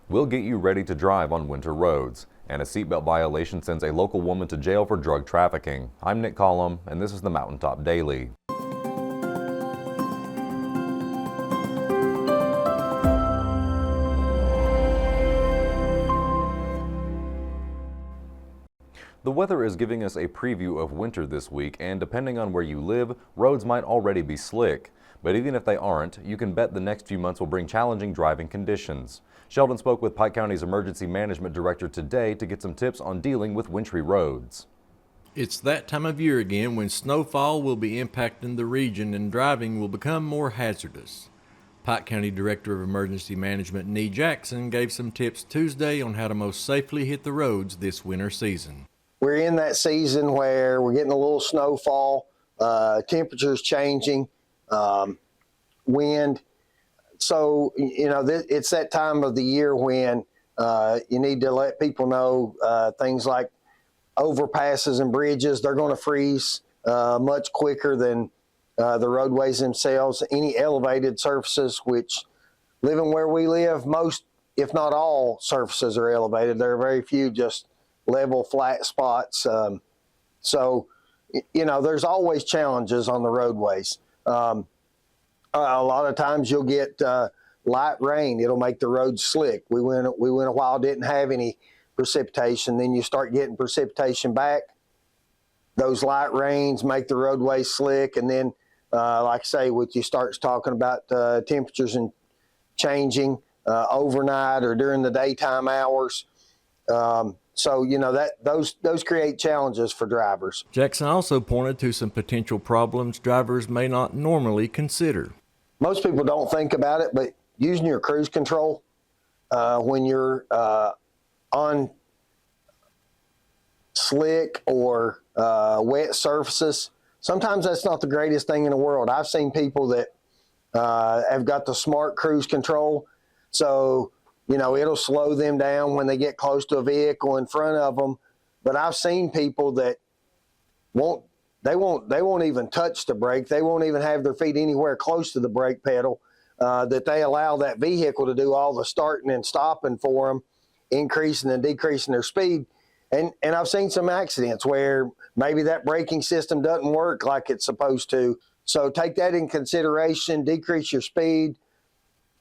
We'll get you ready to drive on winter roads. And a seatbelt violation sends a local woman to jail for drug trafficking. I'm Nick Collum, and this is the Mountaintop Daily. The weather is giving us a preview of winter this week, and depending on where you live, roads might already be slick. But even if they aren't, you can bet the next few months will bring challenging driving conditions. Sheldon spoke with Pike County's Emergency Management Director today to get some tips on dealing with wintry roads. It's that time of year again when snowfall will be impacting the region and driving will become more hazardous. Pike County Director of Emergency Management Nee Jackson gave some tips Tuesday on how to most safely hit the roads this winter season. We're in that season where we're getting a little snowfall, temperatures changing, wind. So, it's that time of the year when you need to let people know things like overpasses and bridges, they're going to freeze much quicker than the roadways themselves. Any elevated surfaces, which living where we live, most, if not all, surfaces are elevated. There are very few just level, flat spots. There's always challenges on the roadways. A lot of times you'll get light rain. It'll make the roads slick. We went a while, didn't have any precipitation. Then you start getting precipitation back. Those light rains make the roadways slick. And then, like I say, when you start talking about temperatures and changing overnight or during the daytime hours, those create challenges for drivers. Jackson also pointed to some potential problems drivers may not normally consider. Most people don't think about it, but using your cruise control when you're on slick or wet surfaces, sometimes that's not the greatest thing in the world. I've seen people that have got the smart cruise control, so it'll slow them down when they get close to a vehicle in front of them. But I've seen people that won't even touch the brake. They won't even have their feet anywhere close to the brake pedal, that they allow that vehicle to do all the starting and stopping for them, increasing and decreasing their speed. And I've seen some accidents where maybe that braking system doesn't work like it's supposed to. So take that in consideration, decrease your speed,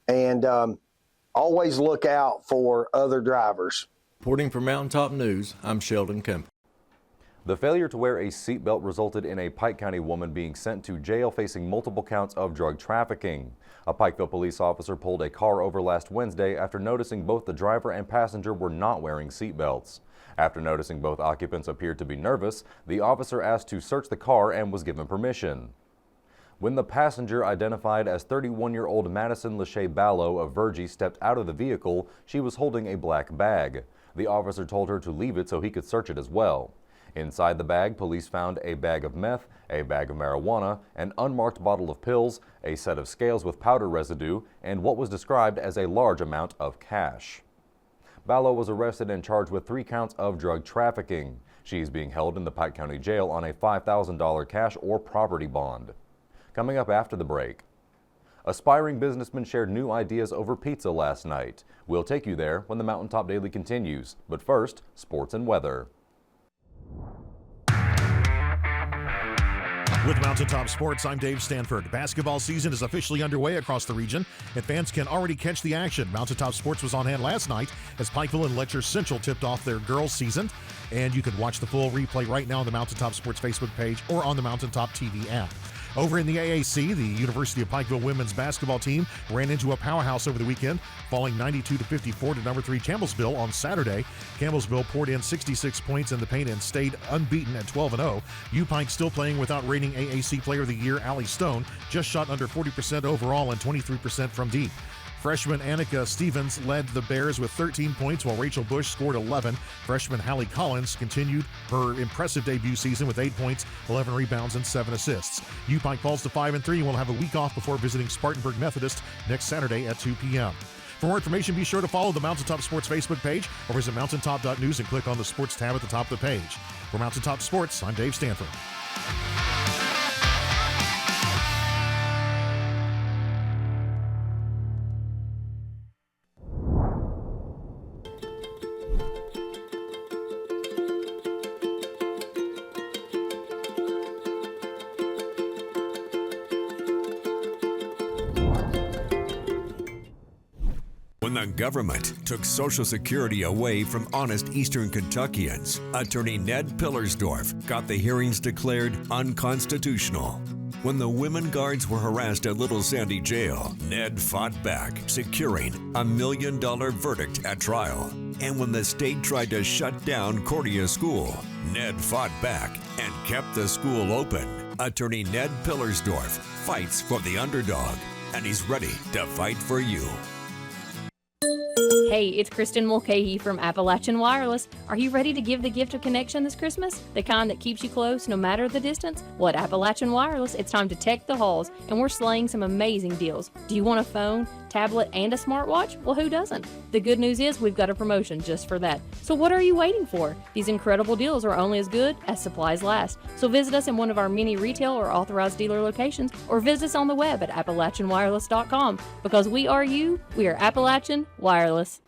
and always look out for other drivers. Reporting for Mountaintop News, I'm Sheldon Kemp. The failure to wear a seatbelt resulted in a Pike County woman being sent to jail facing multiple counts of drug trafficking. A Pikeville police officer pulled a car over last Wednesday after noticing both the driver and passenger were not wearing seatbelts. After noticing both occupants appeared to be nervous, the officer asked to search the car and was given permission. When the passenger, identified as 31-year-old Madison Lachey Ballo of Virgie, stepped out of the vehicle, she was holding a black bag. The officer told her to leave it so he could search it as well. Inside the bag, police found a bag of meth, a bag of marijuana, an unmarked bottle of pills, a set of scales with powder residue, and what was described as a large amount of cash. Ballo was arrested and charged with 3 counts of drug trafficking. She is being held in the Pike County Jail on a $5,000 cash or property bond. Coming up after the break, aspiring businessmen shared new ideas over pizza last night. We'll take you there when the Mountaintop Daily continues. But first, sports and weather. With Mountaintop Sports, I'm Dave Stanford. Basketball season is officially underway across the region, and fans can already catch the action. Mountaintop Sports was on hand last night as Pikeville and Letcher Central tipped off their girls' season, and you can watch the full replay right now on the Mountaintop Sports Facebook page or on the Mountaintop TV app. Over in the AAC, the University of Pikeville women's basketball team ran into a powerhouse over the weekend, falling 92-54 to number 3 Campbellsville on Saturday. Campbellsville poured in 66 points in the paint and stayed unbeaten at 12-0. U-Pike still playing without reigning AAC Player of the Year Allie Stone, just shot under 40% overall and 23% from deep. Freshman Annika Stevens led the Bears with 13 points, while Rachel Bush scored 11. Freshman Hallie Collins continued her impressive debut season with 8 points, 11 rebounds, and 7 assists. U-Pike falls to 5-3 and will have a week off before visiting Spartanburg Methodist next Saturday at 2 p.m. For more information, be sure to follow the Mountaintop Sports Facebook page or visit mountaintop.news and click on the Sports tab at the top of the page. For Mountaintop Sports, I'm Dave Stanford. When the government took Social Security away from honest Eastern Kentuckians, Attorney Ned Pillersdorf got the hearings declared unconstitutional. When the women guards were harassed at Little Sandy Jail, Ned fought back, securing a $1 million verdict at trial. And when the state tried to shut down Cordia School, Ned fought back and kept the school open. Attorney Ned Pillersdorf fights for the underdog, and he's ready to fight for you. Hey, it's Kristen Mulcahy from Appalachian Wireless. Are you ready to give the gift of connection this Christmas? The kind that keeps you close no matter the distance? Well, at Appalachian Wireless, it's time to tech the halls, and we're slaying some amazing deals. Do you want a phone, tablet, and a smartwatch? Well, who doesn't? The good news is we've got a promotion just for that. So what are you waiting for? These incredible deals are only as good as supplies last. So visit us in one of our many retail or authorized dealer locations, or visit us on the web at AppalachianWireless.com. Because we are you, we are Appalachian Wireless.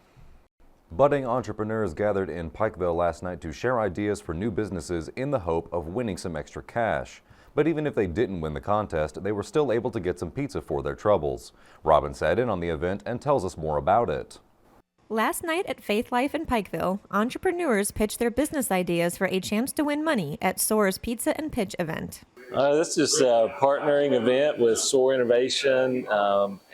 Budding entrepreneurs gathered in Pikeville last night to share ideas for new businesses in the hope of winning some extra cash. But even if they didn't win the contest, they were still able to get some pizza for their troubles. Robin sat in on the event and tells us more about it. Last night at Faith Life in Pikeville, entrepreneurs pitched their business ideas for a chance to win money at SOAR's Pizza and Pitch event. This is a partnering event with SOAR Innovation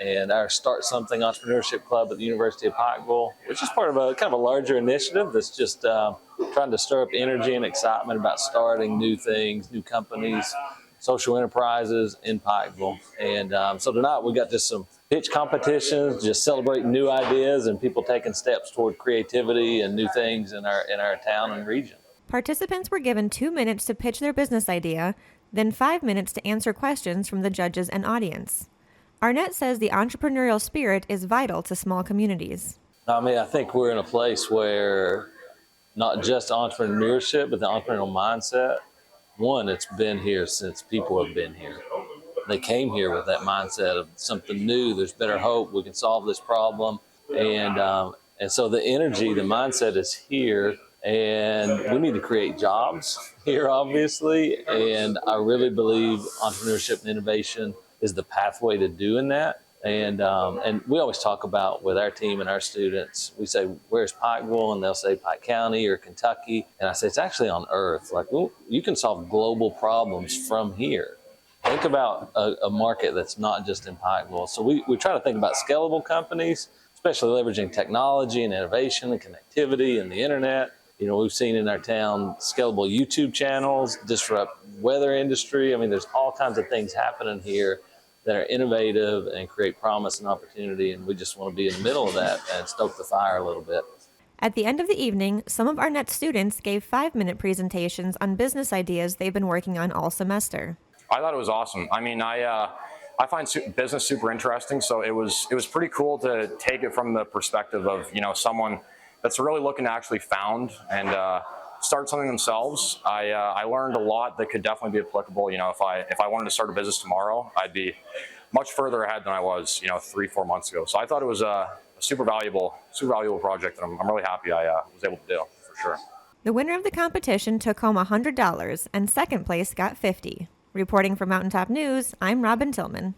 and our Start Something Entrepreneurship Club at the University of Pikeville, which is part of a kind of a larger initiative that's just trying to stir up energy and excitement about starting new things, new companies, social enterprises in Pikeville. And so tonight we got just some pitch competitions, just celebrating new ideas and people taking steps toward creativity and new things in our town and region. Participants were given 2 minutes to pitch their business idea, then 5 minutes to answer questions from the judges and audience. Arnett says the entrepreneurial spirit is vital to small communities. I mean, I think we're in a place where not just entrepreneurship, but the entrepreneurial mindset, one, it's been here since people have been here. They came here with that mindset of something new, there's better hope, we can solve this problem. And so the energy, the mindset is here. And we need to create jobs here, obviously. And I really believe entrepreneurship and innovation is the pathway to doing that. And we always talk about with our team and our students, we say, where's Pikeville? And they'll say Pike County or Kentucky. And I say, it's actually on Earth. Like, well, you can solve global problems from here. Think about a market that's not just in Pikeville. So we try to think about scalable companies, especially leveraging technology and innovation and connectivity and the internet. You know, we've seen in our town scalable YouTube channels, disrupt weather industry. I mean, there's all kinds of things happening here that are innovative and create promise and opportunity. And we just want to be in the middle of that and stoke the fire a little bit. At the end of the evening, some of Arnett students gave 5-minute presentations on business ideas they've been working on all semester. I thought it was awesome. I mean, I find business super interesting. So it was pretty cool to take it from the perspective of, you know, someone that's really looking to actually found and start something themselves. I learned a lot that could definitely be applicable. You know, if I wanted to start a business tomorrow, I'd be much further ahead than I was, you know, 3-4 months ago. So I thought it was a super valuable project, and I'm really happy I was able to do, for sure. The winner of the competition took home $100, and second place got $50. Reporting for Mountaintop News, I'm Robin Tillman.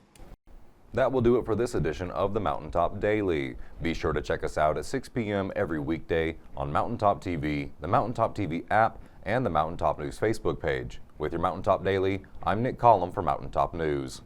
That will do it for this edition of the Mountaintop Daily. Be sure to check us out at 6 p.m. every weekday on Mountaintop TV, the Mountaintop TV app, and the Mountaintop News Facebook page. With your Mountaintop Daily, I'm Nick Collum for Mountaintop News.